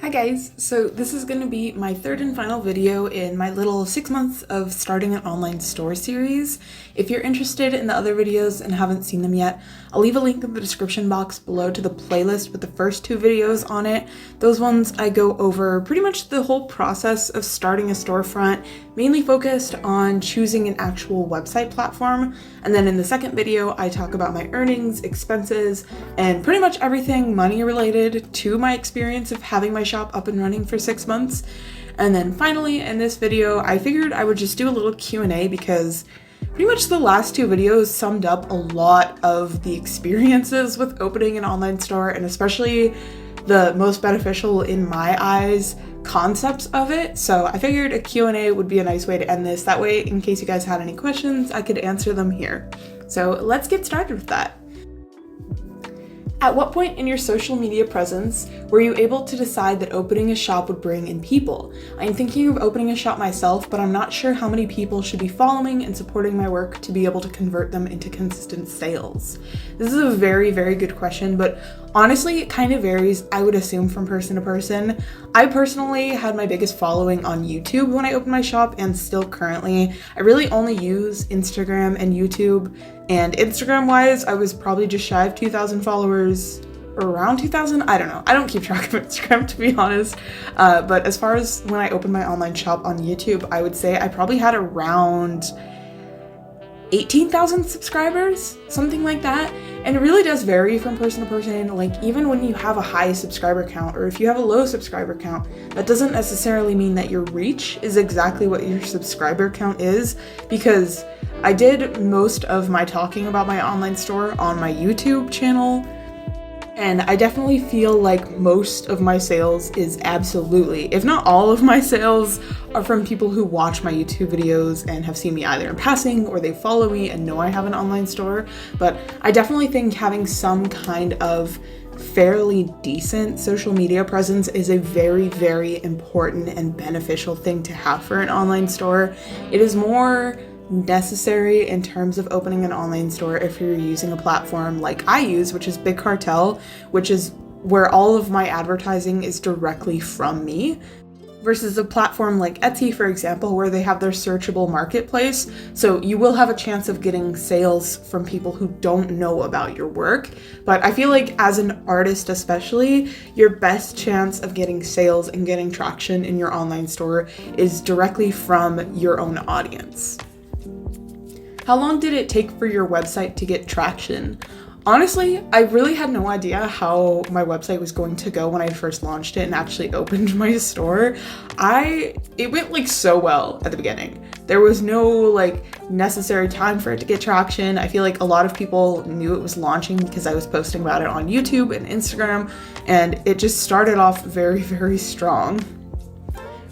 Hi guys, so this is going to be my third and final video in my little 6 months of starting an online store series. If you're interested in the other videos and haven't seen them yet, I'll leave a link in the description box below to the playlist with the first two videos on it. Those ones I go over pretty much the whole process of starting a storefront, mainly focused on choosing an actual website platform. And then in the second video, I talk about my earnings, expenses, and pretty much everything money related to my experience of having my shop up and running for 6 months. And then finally in this video, I figured I would just do a little Q&A because pretty much the last two videos summed up a lot of the experiences with opening an online store, and especially the most beneficial in my eyes concepts of it. So I figured a Q&A would be a nice way to end this. That way, in case you guys had any questions, I could answer them here. So let's get started with that. At what point in your social media presence were you able to decide that opening a shop would bring in people? I'm thinking of opening a shop myself, but I'm not sure how many people should be following and supporting my work to be able to convert them into consistent sales. This is a very, very good question, but honestly, it kind of varies, I would assume, from person to person. I personally had my biggest following on YouTube when I opened my shop, and still currently. I really only use Instagram and YouTube, and Instagram-wise, I was probably just shy of 2,000 followers, or around 2,000? I don't know. I don't keep track of Instagram, to be honest. But as far as when I opened my online shop on YouTube, I would say I probably had around 18,000 subscribers, something like that. And it really does vary from person to person. Like, even when you have a high subscriber count, or if you have a low subscriber count, that doesn't necessarily mean that your reach is exactly what your subscriber count is, because I did most of my talking about my online store on my YouTube channel, and I definitely feel like most of my sales is absolutely, if not all of my sales, are from people who watch my YouTube videos and have seen me either in passing or they follow me and know I have an online store. But I definitely think having some kind of fairly decent social media presence is a very, very important and beneficial thing to have for an online store. It is more necessary in terms of opening an online store if you're using a platform like I use, which is Big Cartel, which is where all of my advertising is directly from me, versus a platform like Etsy, for example, where they have their searchable marketplace. So you will have a chance of getting sales from people who don't know about your work. But I feel like as an artist especially, your best chance of getting sales and getting traction in your online store is directly from your own audience. How long did it take for your website to get traction? Honestly, I really had no idea how my website was going to go when I first launched it and actually opened my store. It went like so well at the beginning. There was no like necessary time for it to get traction. I feel like a lot of people knew it was launching because I was posting about it on YouTube and Instagram, and it just started off very, very strong.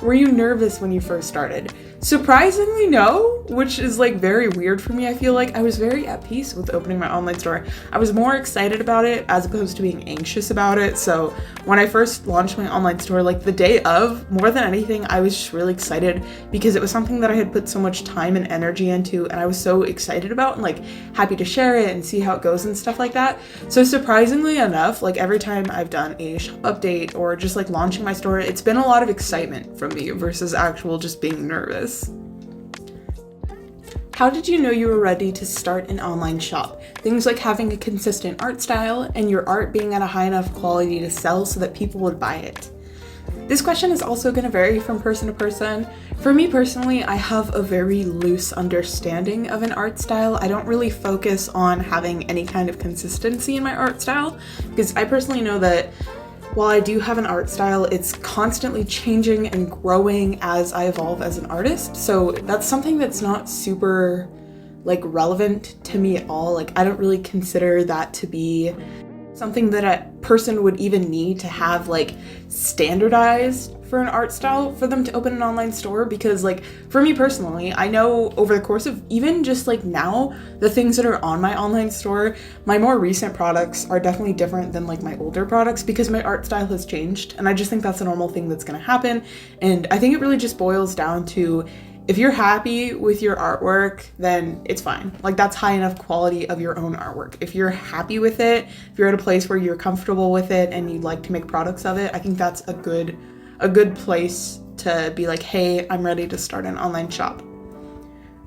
Were you nervous when you first started? Surprisingly, no, which is like very weird for me. I feel like I was very at peace with opening my online store. I was more excited about it as opposed to being anxious about it. So when I first launched my online store, like the day of, more than anything, I was just really excited because it was something that I had put so much time and energy into, and I was so excited about and like happy to share it and see how it goes and stuff like that. So surprisingly enough, like every time I've done a shop update or just like launching my store, it's been a lot of excitement from me versus actual just being nervous. How did you know you were ready to start an online shop? Things like having a consistent art style and your art being at a high enough quality to sell so that people would buy it. This question is also going to vary from person to person. For me personally, I have a very loose understanding of an art style. I don't really focus on having any kind of consistency in my art style because I personally know that while I do have an art style, it's constantly changing and growing as I evolve as an artist. So that's something that's not super like relevant to me at all. Like, I don't really consider that to be something that a person would even need to have like standardized for an art style for them to open an online store, because like for me personally, I know over the course of even just like now, the things that are on my online store, my more recent products are definitely different than like my older products because my art style has changed, and I just think that's a normal thing that's going to happen. And I think it really just boils down to If you're happy with your artwork, then it's fine. Like, that's high enough quality of your own artwork. If you're happy with it, if you're at a place where you're comfortable with it and you'd like to make products of it, I think that's a good place to be like, hey, I'm ready to start an online shop.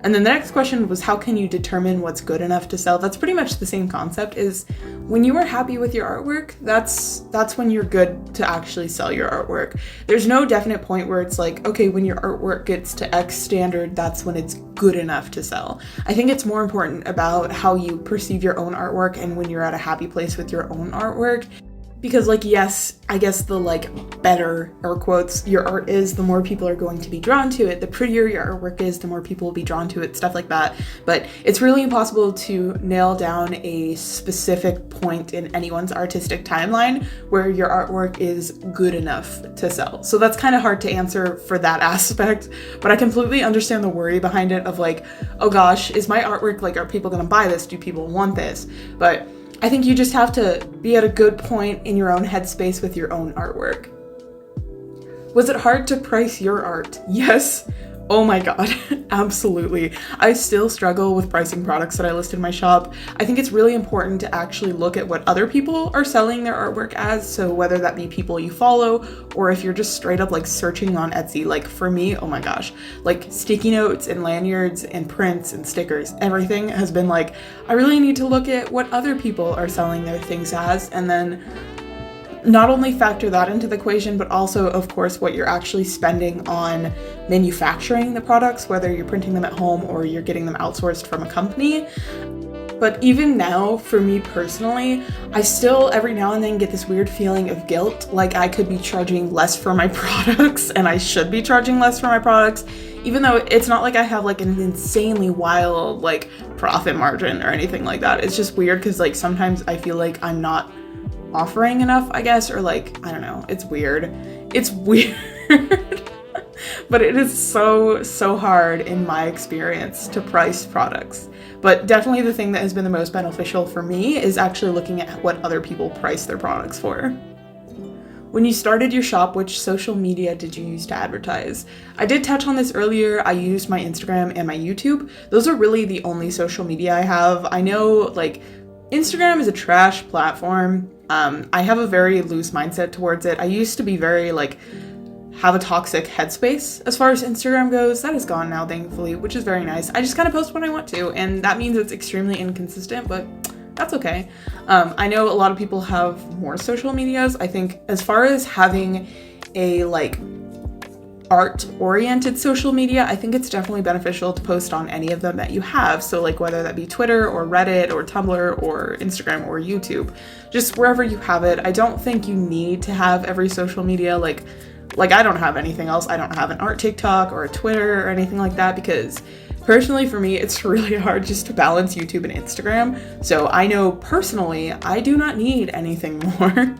And then the next question was, how can you determine what's good enough to sell? That's pretty much the same concept. Is when you are happy with your artwork, that's when you're good to actually sell your artwork. There's no definite point where it's like, okay, when your artwork gets to X standard, that's when it's good enough to sell. I think it's more important about how you perceive your own artwork and when you're at a happy place with your own artwork. Because, like, yes, I guess the, like, better, air quotes, your art is, the more people are going to be drawn to it. The prettier your artwork is, the more people will be drawn to it, stuff like that. But it's really impossible to nail down a specific point in anyone's artistic timeline where your artwork is good enough to sell. So that's kind of hard to answer for that aspect, but I completely understand the worry behind it of like, oh gosh, is my artwork, like, are people gonna buy this? Do people want this? But I think you just have to be at a good point in your own headspace with your own artwork. Was it hard to price your art? Yes. Oh my god, absolutely. I still struggle with pricing products that I list in my shop. I think it's really important to actually look at what other people are selling their artwork as, so whether that be people you follow, or if you're just straight up like searching on Etsy. Like for me, oh my gosh, like sticky notes and lanyards and prints and stickers, everything has been like, I really need to look at what other people are selling their things as, and then not only factor that into the equation, but also, of course, what you're actually spending on manufacturing the products, whether you're printing them at home or you're getting them outsourced from a company. But even now, for me personally, I still every now and then get this weird feeling of guilt, like I could be charging less for my products and I should be charging less for my products, even though it's not like I have like an insanely wild like profit margin or anything like that. It's just weird because like sometimes I feel like I'm not offering enough, I guess, or like, I don't know, it's weird. It's weird. But it is so hard in my experience to price products. But definitely the thing that has been the most beneficial for me is actually looking at what other people price their products for. When you started your shop, which social media did you use to advertise? I did touch on this earlier. I used my Instagram and my YouTube. Those are really the only social media I have. I know like Instagram is a trash platform. I have a very loose mindset towards it. I used to be very like have a toxic headspace as far as Instagram goes. That is gone now, thankfully, which is very nice. I just kind of post when I want to, and that means it's extremely inconsistent, but that's okay. I know a lot of people have more social medias. I think as far as having a like art-oriented social media, I think it's definitely beneficial to post on any of them that you have. So like whether that be Twitter or Reddit or Tumblr or Instagram or YouTube, just wherever you have it. I don't think you need to have every social media. Like I don't have anything else. I don't have an art TikTok or a Twitter or anything like that because personally for me, it's really hard just to balance YouTube and Instagram. So I know personally, I do not need anything more.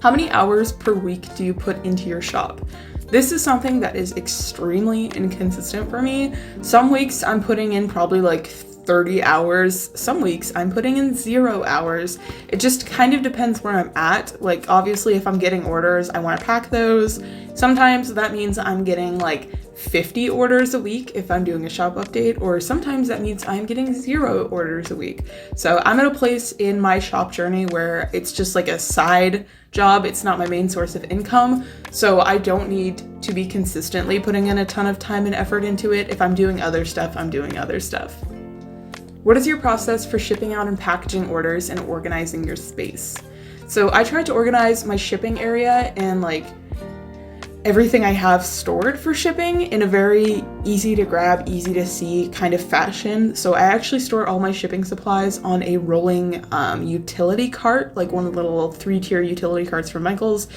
How many hours per week do you put into your shop? This is something that is extremely inconsistent for me. Some weeks I'm putting in probably like 30 hours. Some weeks I'm putting in 0 hours. It just kind of depends where I'm at. Like obviously if I'm getting orders, I want to pack those. Sometimes that means I'm getting like 50 orders a week if I'm doing a shop update, or sometimes that means I'm getting 0 orders a week. So I'm at a place in my shop journey where it's just like a side job. It's not my main source of income. So I don't need to be consistently putting in a ton of time and effort into it. If I'm doing other stuff, I'm doing other stuff. What is your process for shipping out and packaging orders and organizing your space? So I try to organize my shipping area and like everything I have stored for shipping in a very easy to grab, easy to see kind of fashion. So I actually store all my shipping supplies on a rolling utility cart, like one of the little 3-tier utility carts from Michael's.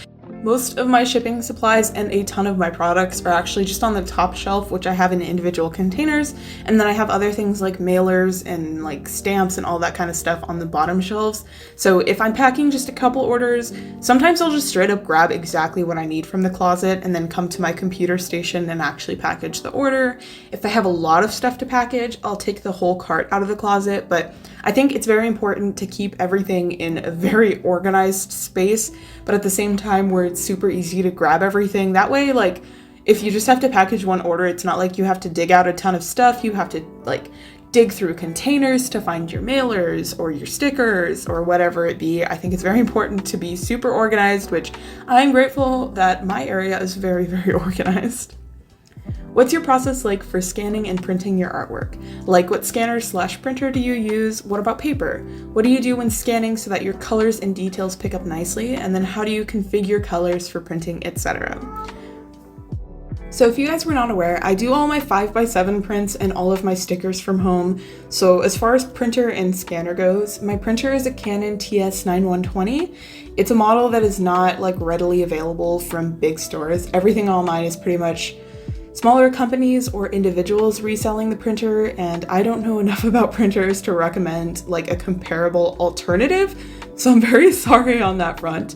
Most of my shipping supplies and a ton of my products are actually just on the top shelf, which I have in individual containers. And then I have other things like mailers and like stamps and all that kind of stuff on the bottom shelves. So if I'm packing just a couple orders, sometimes I'll just straight up grab exactly what I need from the closet and then come to my computer station and actually package the order. If I have a lot of stuff to package, I'll take the whole cart out of the closet. But I think it's very important to keep everything in a very organized space, but at the same time where it's super easy to grab everything. That way, like, if you just have to package one order, it's not like you have to dig out a ton of stuff. You have to like dig through containers to find your mailers or your stickers or whatever it be. I think it's very important to be super organized, which I'm grateful that my area is very, very organized. What's your process like for scanning and printing your artwork? Like, what scanner/printer do you use? What about paper? What do you do when scanning so that your colors and details pick up nicely? And then how do you configure colors for printing, etc.? So if you guys were not aware, I do all my 5x7 prints and all of my stickers from home. So as far as printer and scanner goes, my printer is a Canon TS9120. It's a model that is not like readily available from big stores. Everything online is pretty much smaller companies or individuals reselling the printer, and I don't know enough about printers to recommend like a comparable alternative, so I'm very sorry on that front.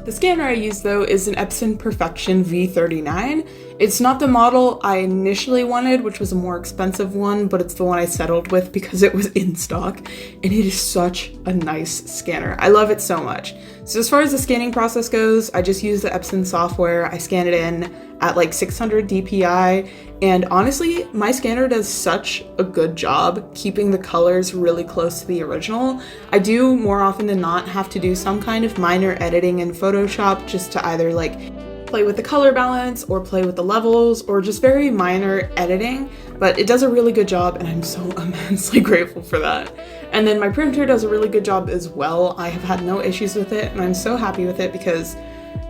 The scanner I use though is an Epson Perfection V39. It's not the model I initially wanted, which was a more expensive one, but it's the one I settled with because it was in stock, and it is such a nice scanner. I love it so much. So as far as the scanning process goes, I just use the Epson software. I scan it in at like 600 DPI, and honestly, my scanner does such a good job keeping the colors really close to the original. I do more often than not have to do some kind of minor editing in Photoshop just to either like play with the color balance or play with the levels or just very minor editing, but it does a really good job and I'm so immensely grateful for that. And then my printer does a really good job as well. I have had no issues with it and I'm so happy with it because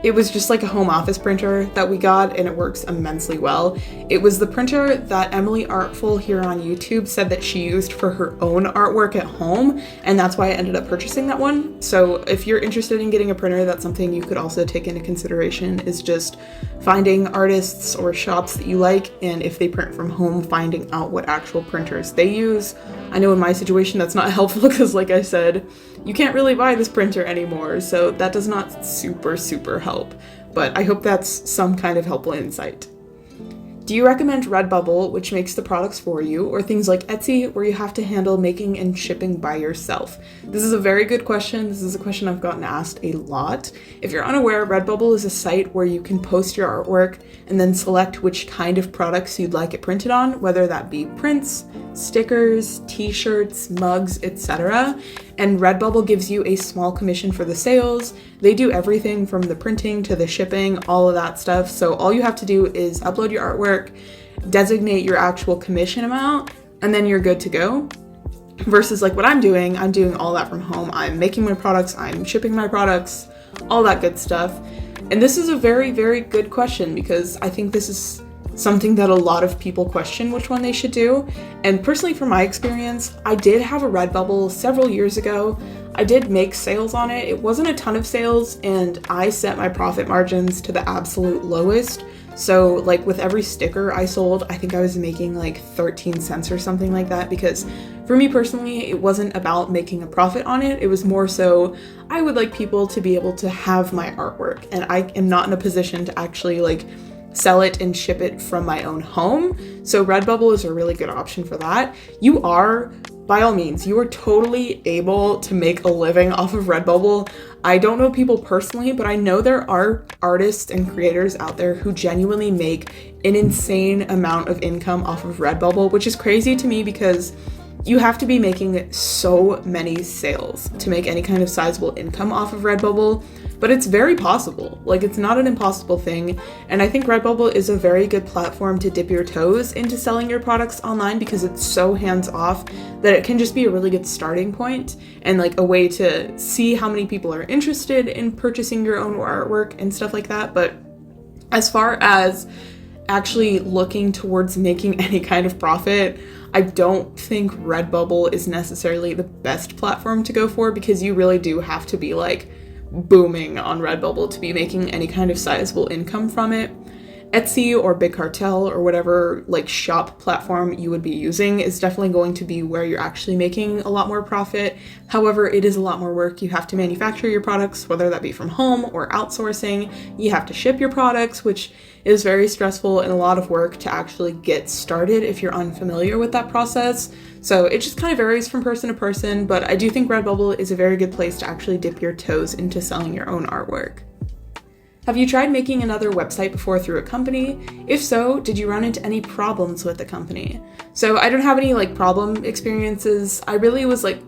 it was just like a home office printer that we got and it works immensely well. It was the printer that Emily Artful here on YouTube said that she used for her own artwork at home, and that's why I ended up purchasing that one. So if you're interested in getting a printer, that's something you could also take into consideration, is just finding artists or shops that you like, and if they print from home, finding out what actual printers they use. I know in my situation that's not helpful because like I said, you can't really buy this printer anymore, so that does not super help, but I hope that's some kind of helpful insight. Do you recommend Redbubble, which makes the products for you, or things like Etsy, where you have to handle making and shipping by yourself? This is a very good question. This is a question I've gotten asked a lot. If you're unaware, Redbubble is a site where you can post your artwork and then select which kind of products you'd like it printed on, whether that be prints, stickers, t-shirts, mugs, etc. And Redbubble gives you a small commission for the sales. They do everything from the printing to the shipping, all of that stuff. So all you have to do is upload your artwork, designate your actual commission amount, and then you're good to go. Versus like what I'm doing all that from home. I'm making my products, I'm shipping my products, all that good stuff. And this is a very good question because I think this is something that a lot of people question which one they should do. And personally, from my experience, I did have a Redbubble several years ago. I did make sales on it. It wasn't a ton of sales, and I set my profit margins to the absolute lowest. So like with every sticker I sold, I think I was making like 13 cents or something like that, because for me personally, it wasn't about making a profit on it. It was more so I would like people to be able to have my artwork, and I am not in a position to actually like sell it and ship it from my own home. So Redbubble is a really good option for that. You are, by all means, you are totally able to make a living off of Redbubble. I don't know people personally, but I know there are artists and creators out there who genuinely make an insane amount of income off of Redbubble, which is crazy to me because you have to be making so many sales to make any kind of sizable income off of Redbubble. But it's very possible. Like, it's not an impossible thing. And I think Redbubble is a very good platform to dip your toes into selling your products online because it's so hands-off that it can just be a really good starting point and like a way to see how many people are interested in purchasing your own artwork and stuff like that. But as far as actually looking towards making any kind of profit, I don't think Redbubble is necessarily the best platform to go for because you really do have to be like booming on Redbubble to be making any kind of sizable income from it. Etsy or Big Cartel or whatever like shop platform you would be using is definitely going to be where you're actually making a lot more profit. However, it is a lot more work. You have to manufacture your products, whether that be from home or outsourcing. You have to ship your products, which is very stressful and a lot of work to actually get started if you're unfamiliar with that process. So it just kind of varies from person to person, but I do think Redbubble is a very good place to actually dip your toes into selling your own artwork. Have you tried making another website before through a company? If so, did you run into any problems with the company? So I don't have any like problem experiences. I really was like,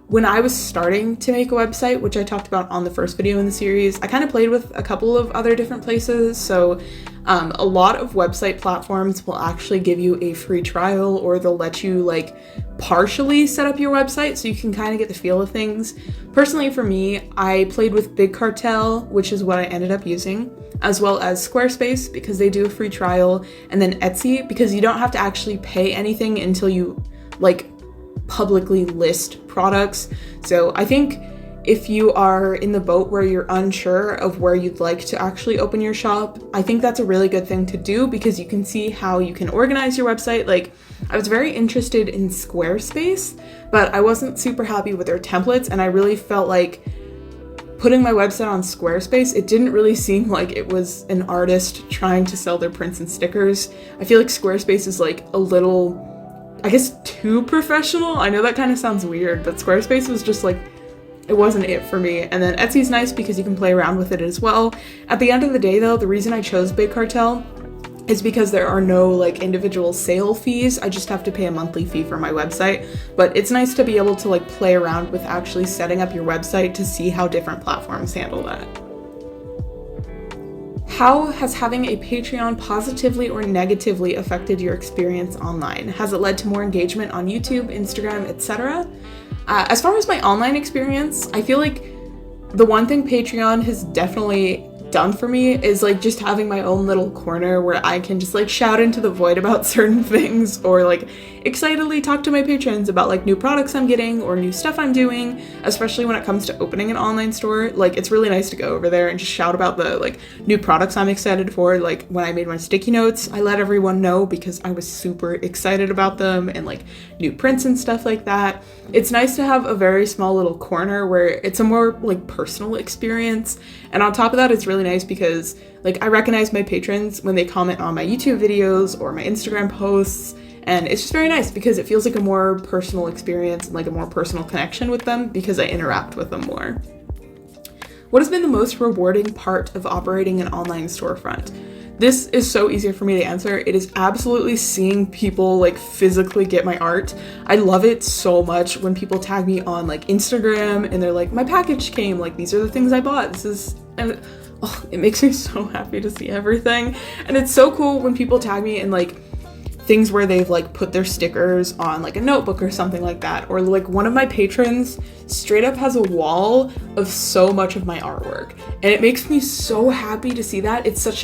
when I was starting to make a website, which I talked about on the first video in the series, I kind of played with a couple of other different places. So a lot of website platforms will actually give you a free trial, or they'll let you like partially set up your website so you can kind of get the feel of things. Personally for me, I played with Big Cartel, which is what I ended up using, as well as Squarespace because they do a free trial, and then Etsy because you don't have to actually pay anything until you like publicly list products. So I think if you are in the boat where you're unsure of where you'd like to actually open your shop, I think that's a really good thing to do because you can see how you can organize your website. Like, I was very interested in Squarespace, but I wasn't super happy with their templates, and I really felt like putting my website on Squarespace, it didn't really seem like it was an artist trying to sell their prints and stickers. I feel like Squarespace is like a little, I guess, too professional. I know that kind of sounds weird, but Squarespace was just like, it wasn't it for me. And then Etsy's nice because you can play around with it as well. At the end of the day though, the reason I chose Big Cartel is because there are no like individual sale fees. I just have to pay a monthly fee for my website. But it's nice to be able to like play around with actually setting up your website to see how different platforms handle that. How has having a Patreon positively or negatively affected your experience online? Has it led to more engagement on YouTube, Instagram, etc.? As far as my online experience, I feel like the one thing Patreon has definitely done for me is like just having my own little corner where I can just like shout into the void about certain things, or like excitedly talk to my patrons about like new products I'm getting or new stuff I'm doing, especially when it comes to opening an online store. Like, it's really nice to go over there and just shout about the like new products I'm excited for. Like, when I made my sticky notes, I let everyone know because I was super excited about them, and like new prints and stuff like that. It's nice to have a very small little corner where it's a more like personal experience. And on top of that, it's really nice because like I recognize my patrons when they comment on my YouTube videos or my Instagram posts, and it's just very nice because it feels like a more personal experience and like a more personal connection with them because I interact with them more. What has been the most rewarding part of operating an online storefront? This is so easy for me to answer. It is absolutely seeing people like physically get my art. I love it so much when people tag me on like Instagram and they're like, my package came, like these are the things I bought. And it makes me so happy to see everything. And it's so cool when people tag me in like things where they've like put their stickers on like a notebook or something like that. Or like one of my patrons straight up has a wall of so much of my artwork. And it makes me so happy to see that. It's such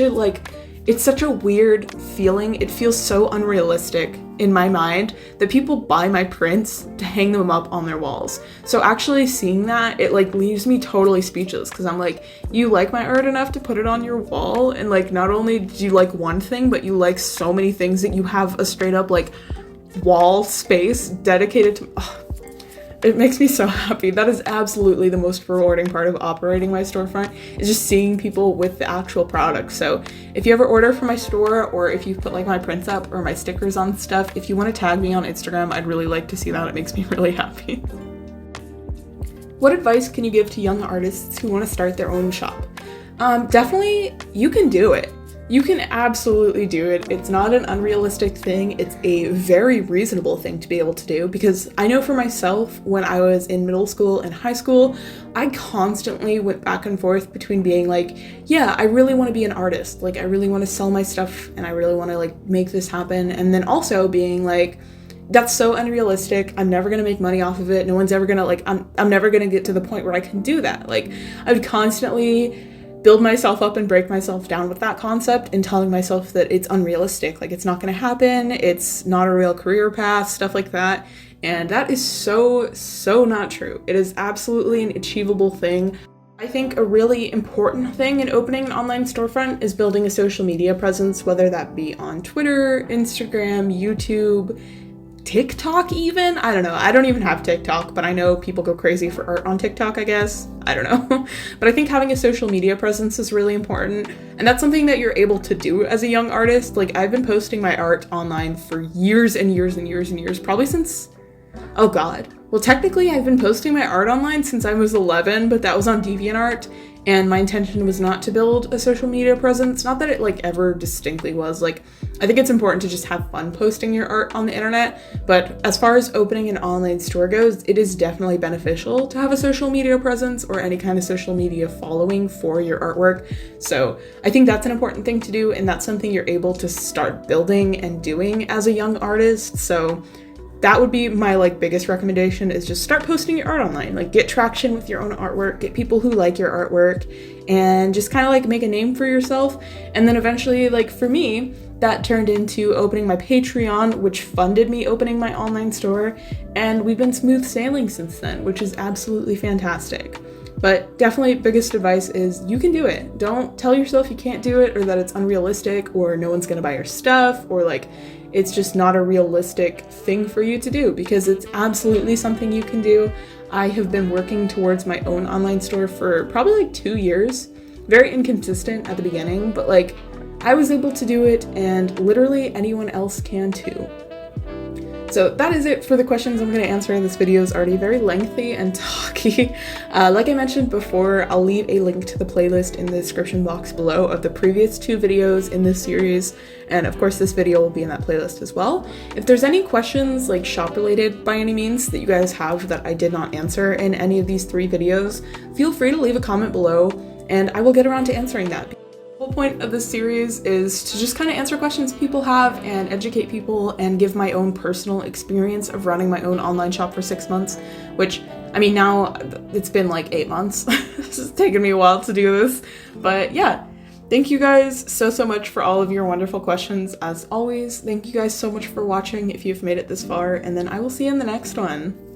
a weird feeling. It feels so unrealistic in my mind that people buy my prints to hang them up on their walls. So actually seeing that, it like leaves me totally speechless because I'm like, you like my art enough to put it on your wall? And like, not only do you like one thing, but you like so many things that you have a straight up like wall space dedicated to. It makes me so happy. That is absolutely the most rewarding part of operating my storefront, is just seeing people with the actual product. So if you ever order from my store, or if you put like my prints up or my stickers on stuff, if you want to tag me on Instagram, I'd really like to see that. It makes me really happy. What advice can you give to young artists who want to start their own shop? Definitely, you can do it. You can absolutely do it. It's not an unrealistic thing. It's a very reasonable thing to be able to do, because I know for myself, when I was in middle school and high school, I constantly went back and forth between being like, yeah, I really want to be an artist. Like, I really want to sell my stuff and I really want to like make this happen. And then also being like, that's so unrealistic. I'm never going to make money off of it. No one's ever going to like, I'm never going to get to the point where I can do that. Like, I would constantly build myself up and break myself down with that concept and telling myself that it's unrealistic, like it's not going to happen, it's not a real career path, stuff like that. And that is so not true. It is absolutely an achievable thing. I think a really important thing in opening an online storefront is building a social media presence, whether that be on Twitter, Instagram, YouTube, TikTok even. I don't know. I don't even have TikTok, but I know people go crazy for art on TikTok, I guess. I don't know. But I think having a social media presence is really important. And that's something that you're able to do as a young artist. Like, I've been posting my art online for years and years and years and years, probably since, oh God. Well, technically I've been posting my art online since I was 11, but that was on DeviantArt. and my intention was not to build a social media presence. Not that it like ever distinctly was. Like, I think it's important to just have fun posting your art on the internet, but as far as opening an online store goes, it is definitely beneficial to have a social media presence or any kind of social media following for your artwork. So I think that's an important thing to do, and that's something you're able to start building and doing as a young artist. So that would be my like biggest recommendation, is just start posting your art online. Like, get traction with your own artwork, get people who like your artwork, and just kind of like make a name for yourself. And then eventually, like for me, that turned into opening my Patreon, which funded me opening my online store, and we've been smooth sailing since then, which is absolutely fantastic. But definitely biggest advice is you can do it. Don't tell yourself you can't do it, or that it's unrealistic, or no one's gonna buy your stuff, or like it's just not a realistic thing for you to do, because it's absolutely something you can do. I have been working towards my own online store for probably like 2 years. Very inconsistent at the beginning, but like I was able to do it, and literally anyone else can too. So that is it for the questions I'm going to answer. This video is already very lengthy and talky. Like I mentioned before, I'll leave a link to the playlist in the description box below of the previous 2 videos in this series, and of course this video will be in that playlist as well. If there's any questions like shop related by any means that you guys have that I did not answer in any of these 3 videos, feel free to leave a comment below and I will get around to answering that. The whole point of this series is to just kind of answer questions people have and educate people and give my own personal experience of running my own online shop for 6 months, which, I mean, now it's been like 8 months. It's taken me a while to do this, but yeah. Thank you guys so much for all of your wonderful questions as always. Thank you guys so much for watching if you've made it this far, and then I will see you in the next one.